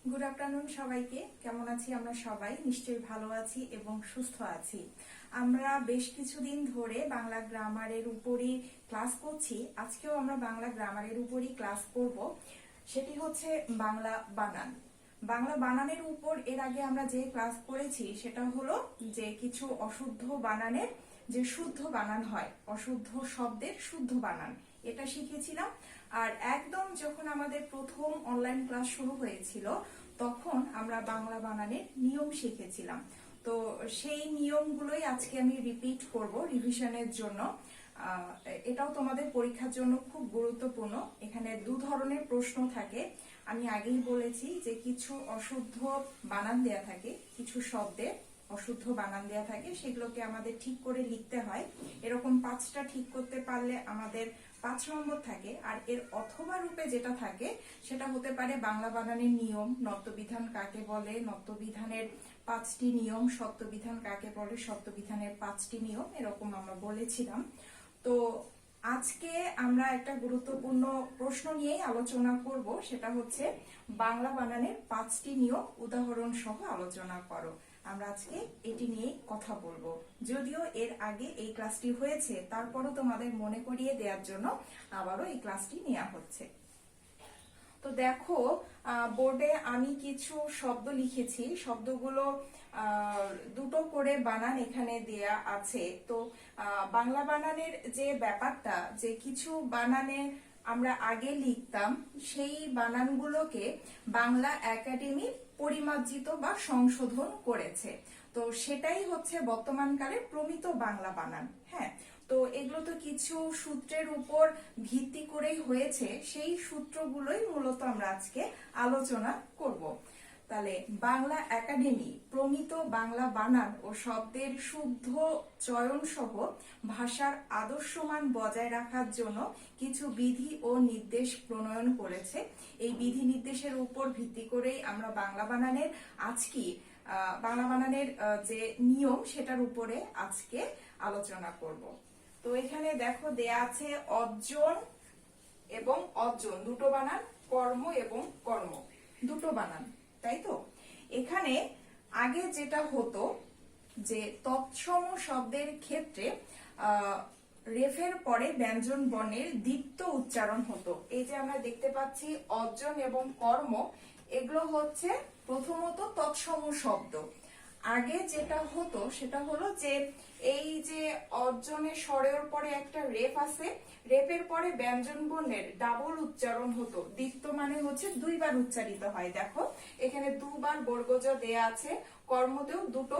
Good afternoon সবাইকে। কেমন আছি আমরা সবাই? নিশ্চয়ই ভালো আছি এবং সুস্থ আছি। আমরা বেশ কিছুদিন ধরে বাংলা গ্রামারের উপরই ক্লাস করছি। আজকেও আমরা বাংলা গ্রামারের উপরই ক্লাস করব। সেটি হচ্ছে বাংলা বানান। বাংলা বানানের উপর এর আগে আমরা যে ক্লাস করেছি সেটা হলো যে কিছু অশুদ্ধ বানানের যে শুদ্ধ বানান হয়, অশুদ্ধ শব্দের শুদ্ধ বানান, এটা শিখেছিলাম। আর একদম যখন আমাদের প্রথম অনলাইন ক্লাস শুরু হয়েছিল তখন আমরা বাংলা বানানের নিয়ম শিখেছিলাম। তো সেই নিয়মগুলোই আজকে আমি রিপিট করব রিভিশনের জন্য। এটাও তোমাদের পরীক্ষার জন্য খুব গুরুত্বপূর্ণ। এখানে দু ধরনের প্রশ্ন থাকে। আমি আগেই বলেছি যে কিছু অশুদ্ধ বানান দেয়া থাকে, কিছু শব্দে অশুদ্ধ বানান দেয়া থাকে, সেগুলোকে আমাদের ঠিক করে লিখতে হয়। এরকম 5টা ঠিক করতে পারলে আমাদের 5 নম্বর থাকে। আর এর অথবা রূপে যেটা থাকে সেটা হতে পারে বাংলা বানানের নিয়ম, নত্যবিধান কাকে বলে, নত্যবিধানের 5টি নিয়ম, সত্যবিধান কাকে বলে, সত্যবিধানের 5টি নিয়ম, এরকম আমরা বলেছিলাম। তো আজকে আমরা একটা গুরুত্বপূর্ণ প্রশ্ন নিয়েই আলোচনা করব, সেটা হচ্ছে বাংলা বানানের 5টি নিয়ম উদাহরণ সহ আলোচনা করো। আমরা আজকে এটি নিয়ে কথা বলবো। যদিও এর আগে এই ক্লাসটি হয়েছে, তারপরও তোমাদের মনে করিয়ে দেওয়ার জন্য আবারও এই ক্লাসটি নেওয়া হচ্ছে। তো দেখো, বোর্ডে আমি কিছু শব্দ লিখেছি। শব্দগুলো দুটো করে বানান এখানে দেয়া আছে। তো বাংলা বানানের যে ব্যাপারটা, যে কিছু বানানে আমরা আগে লিখতাম, সেই বানানগুলোকে বাংলা একাডেমি পরিমার্জিত বা সংশোধন করেছে। তো সেটাই হচ্ছে বর্তমানকালে প্রমিত বাংলা বানান। হ্যাঁ, তো এগুলো তো কিছু সূত্রের উপর ভিত্তি করেই হয়েছে। সেই সূত্রগুলোই মূলত আমরা আজকে আলোচনা করব। তাহলে বাংলা একাডেমি প্রমিত বাংলা বানান ও শব্দের শুদ্ধ চয়ন সহ ভাষার আদর্শমান বজায় রাখার জন্য কিছু বিধি ও নির্দেশ প্রণয়ন করেছে। এই বিধি নির্দেশের উপর ভিত্তি করেই আমরা বাংলা বানানের বাংলা বানানের যে নিয়ম সেটার উপরে আজকে আলোচনা করব। তো এখানে দেখো দেয়া আছে অর্জন এবং অর্জন, দুটো বানান, কর্ম এবং কর্ম, দুটো বানান, তাই তো? এখানে আগে যেটা হতো যে তৎসম শব্দের ক্ষেত্রে রেফের পরে ব্যঞ্জন বর্ণের দীপ্ত উচ্চারণ হতো। এই যে আমরা দেখতে পাচ্ছি অর্জন এবং কর্ম, এগুলো হচ্ছে প্রথমত তৎসম শব্দ। আগে যেটা হতো সেটা হলো যে এই যে অর্জনের স্বরের পরে একটা রেফ আছে, রেফের পরে ব্যঞ্জন বর্ণের ডাবল উচ্চারণ হতো। দীপ্ত মানে হচ্ছে দুইবার উচ্চারিত হয়। দেখো এখানে দুবার বর্গজ দেয়া আছে, কর্মতেও দুটো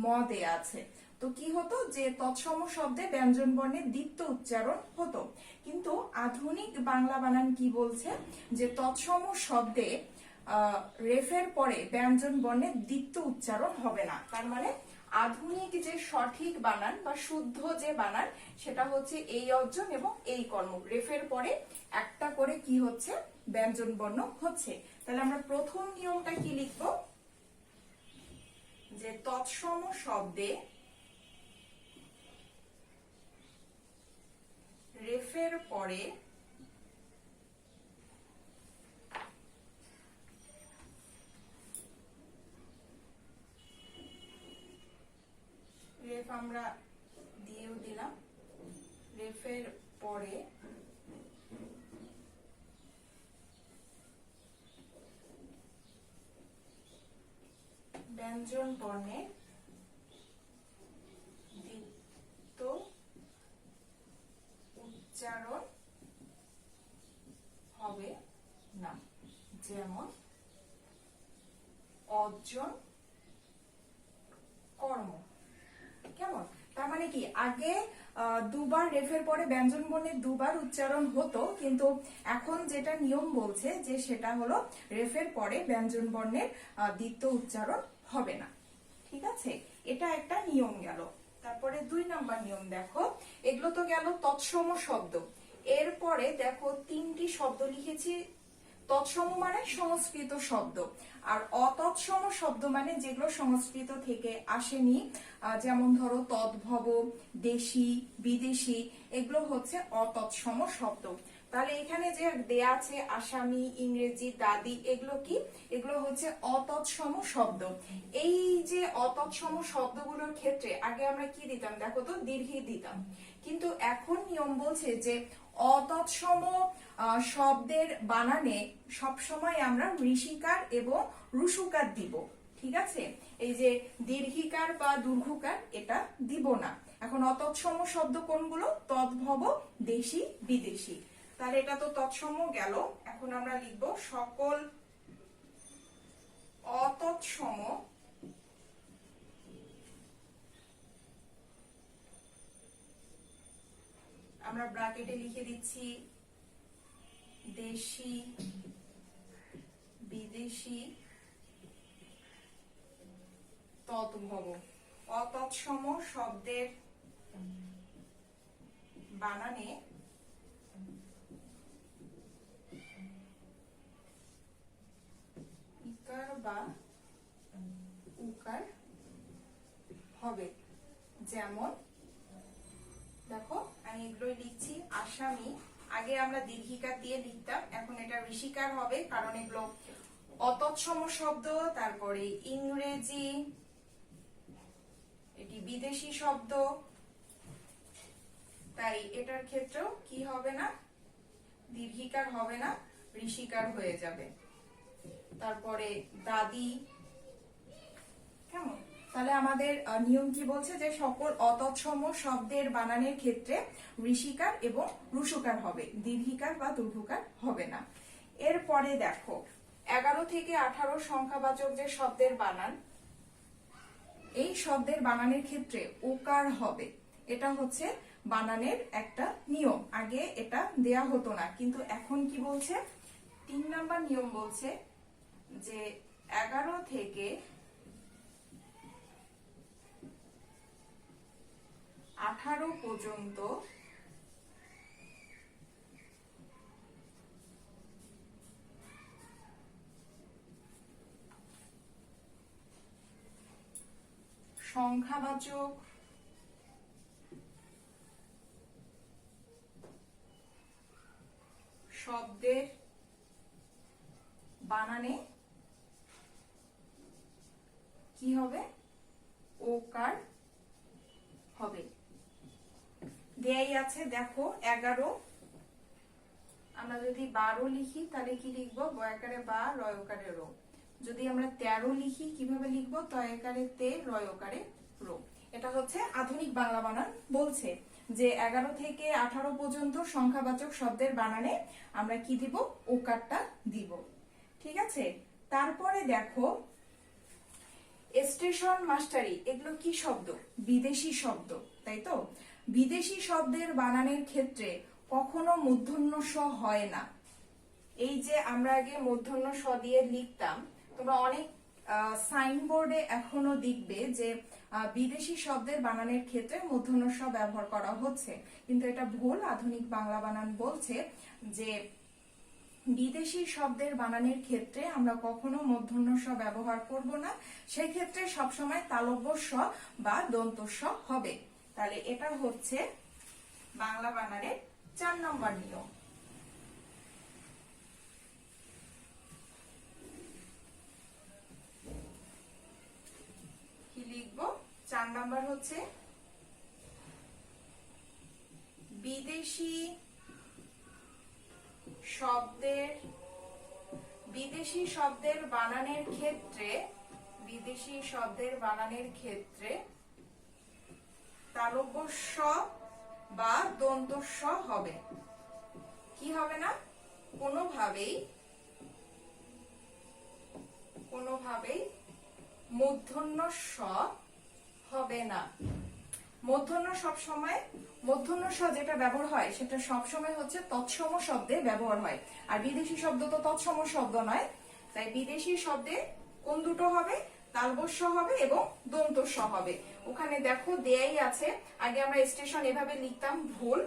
ম দেয়া আছে। তো কি হতো যে তৎসম শব্দে ব্যঞ্জন বর্ণের দীপ্ত উচ্চারণ হতো। কিন্তু আধুনিক বাংলা বানান কি বলছে যে তৎসম শব্দে রেফের পরে ব্যঞ্জন বর্ণের দীপ্ত উচ্চারণ হবে না। তার মানে আধুনিক যে সঠিক বানান বা শুদ্ধ যে বানান সেটা হচ্ছে এই অর্জন এবং এই কর্ম, রেফের পরে একটা করে কি হচ্ছে, ব্যঞ্জন বর্ণ হচ্ছে। তাহলে আমরা প্রথম নিয়মটা কি লিখবো, যে তৎসম শব্দে রেফের পরে রেফ আমরা দিয়েও দিলাম, রেফের পরে ব্যঞ্জন বর্ণে দীপ্ত উচ্চারণ হবে না। যেমন অর্জন, কর্ম। কেমন? তার মানে কি আগে দুবার রেফের পরে ব্যঞ্জন বর্ণের দুবার উচ্চারণ হতো, কিন্তু এখন যেটা নিয়ম বলছে যে সেটা হলো রেফের পরে ব্যঞ্জন বর্ণের দ্বিতীয় উচ্চারণ হবে না। ঠিক আছে, এটা একটা নিয়ম গেল। তারপরে 2 নাম্বার নিয়ম দেখো, এগুলো তো গেল তৎসম শব্দ। এরপরে দেখো 3টি শব্দ লিখেছি। তৎসম মানে সংস্কৃত শব্দ, আর অতৎসম শব্দ মানে যেগুলো সংস্কৃত থেকে আসেনি, যেমন ধরো তদ্ভব, দেশি, বিদেশি, এগুলো হচ্ছে অতৎসম শব্দ। তাহলে এখানে যে দেয়া আছে আসামি, ইংরেজি, দাদি, এগুলো কি? এগুলো হচ্ছে অতৎসম শব্দ। এই যে অতৎসম শব্দগুলোর ক্ষেত্রে আগে আমরা কি দিতাম দেখো তো, দীর্ঘি দিতাম, কিন্তু এখন নিয়ম বলছে যে অতৎসম শব্দের বানানে সবসময় আমরা ঋষিকার এবং রুসুকার দিব। ঠিক আছে, এই যে দীর্ঘিকার বা দূর্ঘকার এটা দিব না। এখন অতৎসম শব্দ কোনগুলো? তদ্ভব, দেশি, বিদেশি। তাহলে এটা তো তৎসম গেল। এখন আমরা লিখব সকল অতৎসম আমরা ব্র্যাকেটে লিখে দিচ্ছি দেশি, বিদেশি, তদ্ভব। অতৎসম শব্দের বানানে ইকার বা উকার হবে। যেমন দেখো আমি এগুলোই লিখছি। আসামি আগে আমরা দীর্ঘিকার দিয়ে লিখতাম, এখন এটা ঋষিকার হবে, কারণ এগুলো অতৎসম শব্দ। তারপরে ইংরেজি, এটি বিদেশি শব্দ, তাই এটার ক্ষেত্রেও কি হবে না? দীর্ঘিকার হবে না, ঋষিকার হয়ে যাবে। তারপরে দাদি, কেমন? তাহলে আমাদের নিয়ম কি বলছে যে সকল অতৎসম শব্দের বানানের ক্ষেত্রে ঋষিকার এবং রুসুকার হবে, দীর্ঘিকার বা দীর্ঘকার হবে না। এরপরে দেখো 11 থেকে 18 সংখ্যাবাচক যে শব্দের বানান, এই শব্দের বানানের ক্ষেত্রে ওকার হবে। এটা হচ্ছে বানানের একটা নিয়ম। আগে এটা দেয়া হতো না, কিন্তু এখন কি বলছে? 3 নাম্বার নিয়ম বলছে যে 11 থেকে 18 পর্যন্ত সংখ্যাবাচক শব্দের বানানে কি হবে? ওকার হবে। দেয়াই আছে দেখো 11, আমরা যদি 12 লিখি তাহলে কি লিখবো? বয়াকারে বা, রয়কারে রো। যদি আমরা 13 লিখি কিভাবে লিখবো? তয়কারে তে, রয়কারে রো। এটা হচ্ছে আধুনিক বাংলা বানান বলছে যে 11 থেকে 18 পর্যন্ত সংখ্যাবাচক শব্দের বানানে আমরা কি দিব? ওকারটা দিব। ঠিক আছে, তারপরে দেখো স্টেশন, মাস্টারি, এগুলো কি শব্দ? বিদেশি শব্দ, তাই তো? বিদেশি শব্দের বানানের ক্ষেত্রে কখনো মূর্ধন্য স হয় না। এই যে আমরা আগে মূর্ধন্য স দিয়ে লিখতাম, তোমরা অনেক সাইনবোর্ডে এখনো দেখবে যে বিদেশি শব্দের বানানের ক্ষেত্রে মূর্ধন্য স ব্যবহার করা হচ্ছে, কিন্তু এটা ভুল। আধুনিক বাংলা বানান বলছে যে বিদেশি শব্দের বানানের ক্ষেত্রে আমরা কখনো মূর্ধন্য স ব্যবহার করব না, সেই ক্ষেত্রে সবসময় তালব্য স বা দন্ত স হবে। তাহলে এটা হচ্ছে বাংলা বানানের 4 নম্বর নিয়ম। কি লিখবো? 4 নম্বর হচ্ছে বিদেশি শব্দের বানানের ক্ষেত্রে তালব্য স বা দন্ত স হবে। কি হবে না? কোনোভাবেই মূর্ধন্য স হবে না। মূর্ধন্য স যেটা ব্যবহার হয় সেটা সবসময় হচ্ছে তৎসম শব্দে ব্যবহার হয়, আর বিদেশি শব্দ তো তৎসম শব্দ নয়। তাই বিদেশি শব্দে কোন দুটো হবে? তালব্য স হবে এবং দন্ত স হবে। ওখানে দেখো দেয়াই আছে। আগে আমরা স্টেশন এভাবে লিখতাম, ভুল।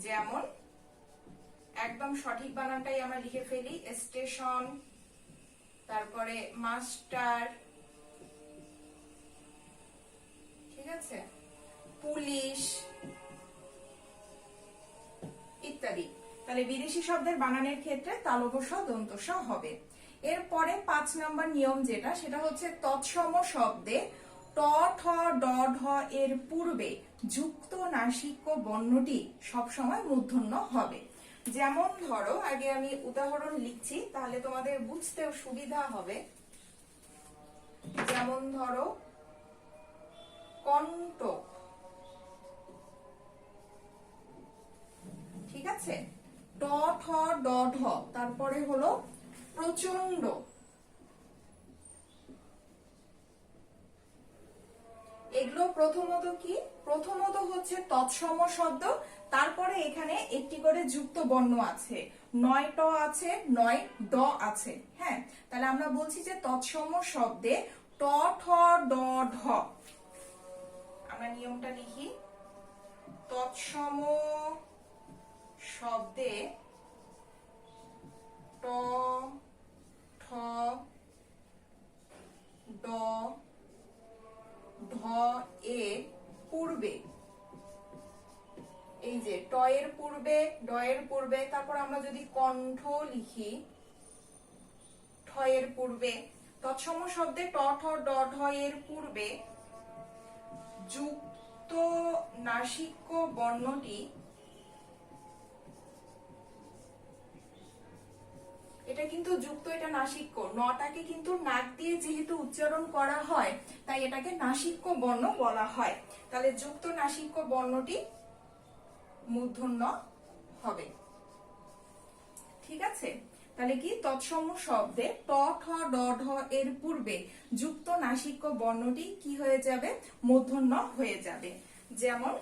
যেমন একদম সঠিক বানানটাই আমরা লিখে ফেলি, স্টেশন। তারপরে মাস্টার, ঠিক আছে, পুলিশ ইত্যাদি। তাহলে বিদেশি শব্দের বানানের ক্ষেত্রে তালব্য স দন্ত স হবে। এরপরে 5 নম্বর নিয়ম যেটা, সেটা হচ্ছে তৎসম শব্দে ট ঠ ড ঢ এর পূর্বে যুক্ত নাসিক্য বর্ণটি সবসময় মূর্ধন্য হবে। যেমন ধরো, আগে আমি উদাহরণ লিখছি তাহলে তোমাদের বুঝতেও সুবিধা হবে। যেমন ধরো কণ্টক, ঠিক আছে, ট ঠ ড ঢ, তারপরে হলো প্রচন্ড, এগুলো প্রথমত কি, প্রথমত হচ্ছে তৎসম শব্দ, তারপরে এখানে একটি করে যুক্ত বর্ণ আছে, 9 ট আছে, 9 ড আছে। হ্যাঁ, তাহলে আমরা বলছি যে তৎসম শব্দে ট ঠ ড ঢ, আমরা নিয়মটা লিখি, তৎসম শব্দে ট ঠ ড ঢ এর পূর্বে, এই যে ট এর পূর্বে, ড এর পূর্বে, তারপর আমরা যদি কণ্ঠ লিখি ঠ এর পূর্বে, তৎসম শব্দে ট ঠ ড ঢ এর পূর্বে যুক্ত নাসিক্য বর্ণটি, এটা কিন্তু যুক্ত, এটা নাসিক্য, নটাকে কিন্তু নাক দিয়ে যেহেতু উচ্চারণ করা হয় তাই এটাকে নাসিক্য বর্ণ বলা হয়। তাহলে যুক্ত নাসিক্য বর্ণটি মূর্ধন্য হবে। ঠিক আছে, তাহলে কি তৎসম শব্দে ট ঠ ড ঢ এর পূর্বে যুক্ত নাসিক্য বর্ণটি কি হয়ে যাবে, মূর্ধন্য হয়ে যাবে। যেমন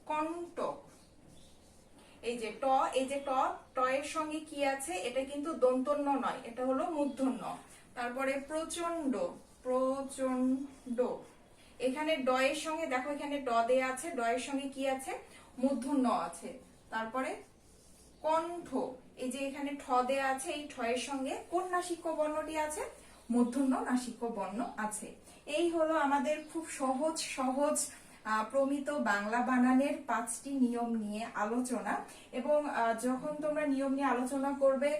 কণ্টক, এই যে ট, এই যে ট, ট এর সঙ্গে কি আছে, এটা কিন্তু দন্তন্য নয়, এটা হলো মূর্ধন্য। তারপরে প্রচন্ড, প্রচন্ড, এখানে ড এর সঙ্গে দেখো, এখানে ড দেয়া আছে, ড এর সঙ্গে কি আছে, মূর্ধন্য আছে। তারপরে কণ্ঠ, এই যে এখানে ঠ দেয়া আছে, এই ঠ এর সঙ্গে কোন নাসিক্য বর্ণটি আছে, মূর্ধন্য নাসিক্য বর্ণ আছে। এই হলো আমাদের খুব সহজ সহজ প্রমিত বাংলা বানানের 5টি নিয়ম নিয়ে আলোচনা। এবং যখন তোমরা নিয়ম নিয়ে আলোচনা করবে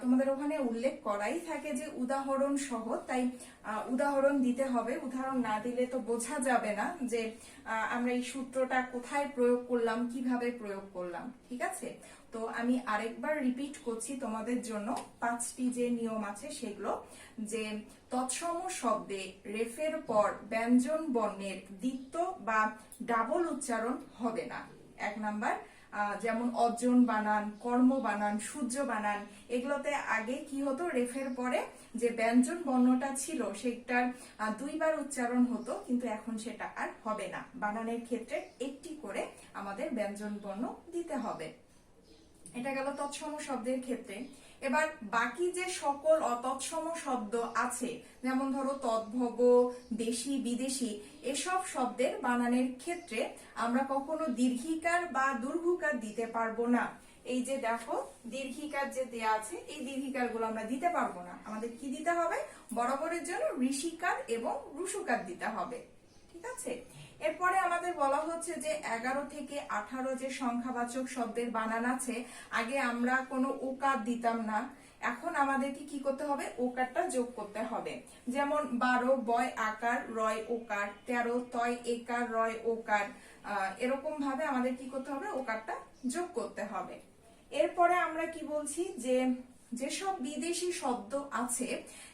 তোমাদের ওখানে উল্লেখ করাই থাকে যে উদাহরণ সহ, তাই উদাহরণ দিতে হবে, উদাহরণ না দিলে তো বোঝা যাবে না যে আমরা এই সূত্রটা কোথায় প্রয়োগ করলাম, কিভাবে প্রয়োগ করলাম। ঠিক আছে, তো আমি আরেকবার রিপিট করছি তোমাদের জন্য 5টি যে নিয়ম আছে সেগুলো, যে তৎসম শব্দে রেফের পর ব্যঞ্জন বর্ণের দ্বিত্ব বা ডাবল উচ্চারণ হবে না। 1 নাম্বার, যেমন অর্জন বানান, কর্ম বানান, সূর্য বানান, এগুলোতে আগে কি হতো, রেফের পরে যে ব্যঞ্জন বর্ণটা ছিল সেটার 2 বার উচ্চারণ হতো, কিন্তু এখন সেটা আর হবে না। বানানের ক্ষেত্রে একটি করে আমাদের ব্যঞ্জন বর্ণ দিতে হবে। এটা গেল তৎসম শব্দের ক্ষেত্রে। এবার বাকি যে সকল অতৎসম শব্দ আছে, যেমন ধরো তদ্ভব, দেশি, বিদেশি, এসব শব্দের বানানের ক্ষেত্রে আমরা কখনো দীর্ঘিকার বা দূর্ঘুকার দিতে পারবো না। এই যে দেখো দীর্ঘিকার যে দেয়া আছে, এই দীর্ঘিকার গুলো আমরা দিতে পারবো না। আমাদের কি দিতে হবে, বরাবরের জন্য ঋষিকার এবং রুসুকার দিতে হবে। ঠিক আছে, এরপরে আমাদের বলা হচ্ছে যে 11 থেকে 18 যে সংখ্যাবাচক শব্দের বানান আছে, আগে আমরা কোনো ওকার দিতাম না, এখন আমাদেরকে কি করতে হবে, ওকারটা যোগ করতে হবে। যেমন 12 বয় আকার রয় ওকার, 13 তয় একার রয় ওকার, এরকম ভাবে আমাদের কি করতে হবে, ওকারটা যোগ করতে হবে। এরপরে আমরা কি বলছি, যে যেসব বিদেশি শব্দ আছে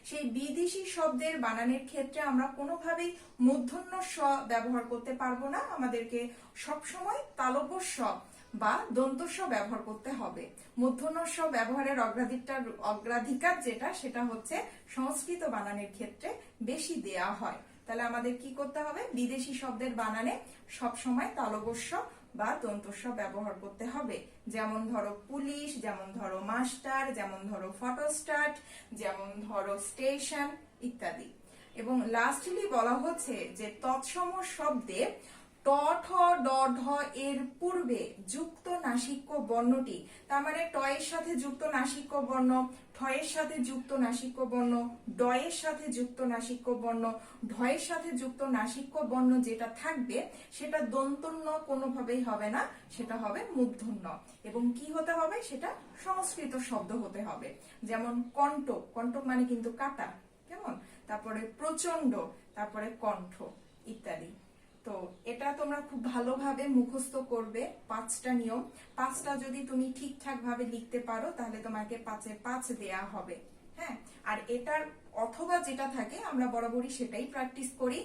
সেই বিদেশি শব্দের বানানের ক্ষেত্রে আমরা কোনোভাবেই মূর্ধন্য স ব্যবহার করতে পারবো না, আমাদেরকে সবসময় তালব্য স বা দন্ত স ব্যবহার করতে হবে। মূর্ধন্য স ব্যবহারের অগ্রাধিকার যেটা, সেটা হচ্ছে সংস্কৃত বানানের ক্ষেত্রে বেশি দেয়া হয়। তাহলে আমাদের কি করতে হবে, বিদেশি শব্দের বানানে সবসময় তালব্য স বা দন্ত স ব্যবহার করতে হবে। যেমন ধরো পুলিশ, যেমন ধরো মাস্টার, যেমন ধরো ফটোস্ট্যাট, যেমন ধরো স্টেশন ইত্যাদি। এবং লাস্টলি বলা হচ্ছে যে তৎসম শব্দে ট ট ঠ ড ঢ এর পূর্বে যুক্ত নাসিক্য বর্ণটি, তার মানে ট এর সাথে যুক্ত নাসিক্য বর্ণ, ঠ এর সাথে যুক্ত নাসিক্য বর্ণ, ড এর সাথে যুক্ত নাসিক্য বর্ণ, ঢ এর সাথে যুক্ত নাসিক্য বর্ণ যেটা থাকবে সেটা দন্তন্য কোনোভাবেই হবে না, সেটা হবে মূর্ধন্য। এবং কি হতে হবে, সেটা সংস্কৃত শব্দ হতে হবে। যেমন কণ্টক, কণ্টক মানে কিন্তু কাটা, কেমন, তারপরে প্রচন্ড, তারপরে কণ্ঠ ইত্যাদি। তো এটা তোমরা খুব ভালোভাবে মুখস্থ করবে, 5টা নিয়ম। 5টা যদি তুমি ঠিকঠাক ভাবে লিখতে পারো তাহলে তোমাকে 5-এ 5 দেয়া হবে। হ্যাঁ, আর এটার অথবা যেটা থাকে আমরা বরাবরই সেটাই প্র্যাকটিস করি,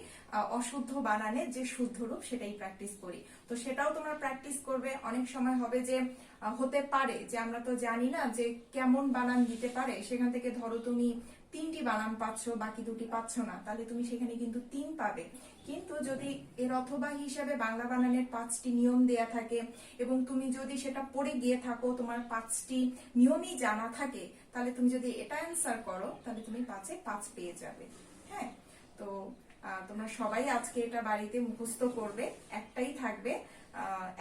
অশুদ্ধ বানানের যে শুদ্ধ রূপ সেটাই প্র্যাকটিস করি। তো সেটাও তোমরা প্র্যাকটিস করবে। অনেক সময় হবে যে হতে পারে যে আমরা তো জানি না যে কেমন বানান দিতে পারে, সেখান থেকে ধরো তুমি 3টি বানান পাচ্ছ, বাকি 2টি পাচ্ছ না, তাহলে তুমি সেখানে কিন্তু 3 পাবে। কিন্তু যদি এর অথবা হিসাবে বাংলা বানানের 5টি নিয়ম দেয়া থাকে এবং তুমি যদি সেটা পড়ে গিয়ে থাকো, তোমার 5টি নিয়মই জানা থাকে, তাহলে তুমি যদি এটা অ্যান্সার করো তাহলে তুমি 5-এ 5 পেয়ে যাবে। হ্যাঁ, তো তোমরা সবাই আজকে এটা বাড়িতে মুখস্থ করবে। একটাই থাকবে,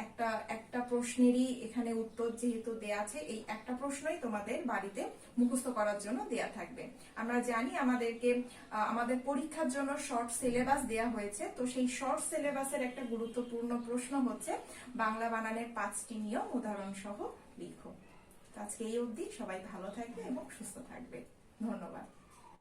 একটা একটা প্রশ্নেরই এখানে উত্তর যেহেতু দেয়া আছে, এই একটা প্রশ্নই তোমাদের বাড়িতে মুখস্থ করার জন্য দেয়া থাকবে। আমরা জানি আমাদেরকে আমাদের পরীক্ষার জন্য শর্ট সিলেবাস দেয়া হয়েছে, তো সেই শর্ট সিলেবাসের একটা গুরুত্বপূর্ণ প্রশ্ন হচ্ছে বাংলা বানানের 5টি নিয়ম উদাহরণ সহ লিখো। তো আজকে এই অবধি, সবাই ভালো থাকবে এবং সুস্থ থাকবে। ধন্যবাদ।